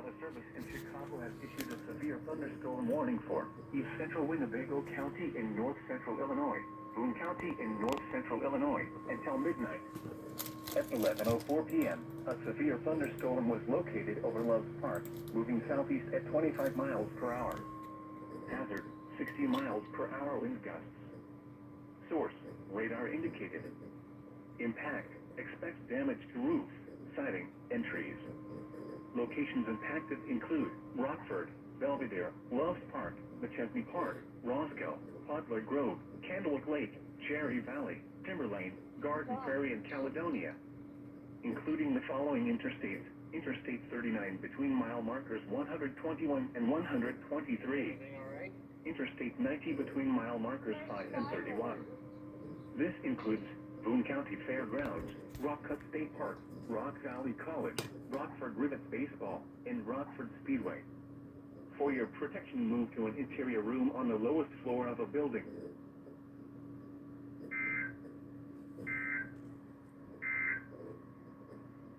Weather Service in Chicago has issued a severe thunderstorm warning for East Central Winnebago County in North Central Illinois, Boone County in North Central Illinois, until midnight. At 11:04 p.m., a severe thunderstorm was located over Loves Park, moving southeast at 25 miles per hour. Hazard, 60 miles per hour wind gusts. Source, radar indicated. Impact, expect damage to roof, siding, and trees. Locations impacted include Rockford, Belvedere, Loves Park, McChesney Park, Roscoe, Podler Grove, Candlewood Lake, Cherry Valley, Timberlane, Garden Prairie, and Caledonia. Including the following interstates: Interstate 39 between mile markers 121 and 123. Interstate 90 between mile markers 5 and 31. This includes Boone County Fairgrounds, Rock Cut State Park, Rock Valley College, Rockford Rivets Baseball, and Rockford Speedway. For your protection, move to an interior room on the lowest floor of a building.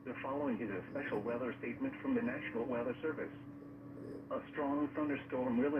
The following is a special weather statement from the National Weather Service. A strong thunderstorm will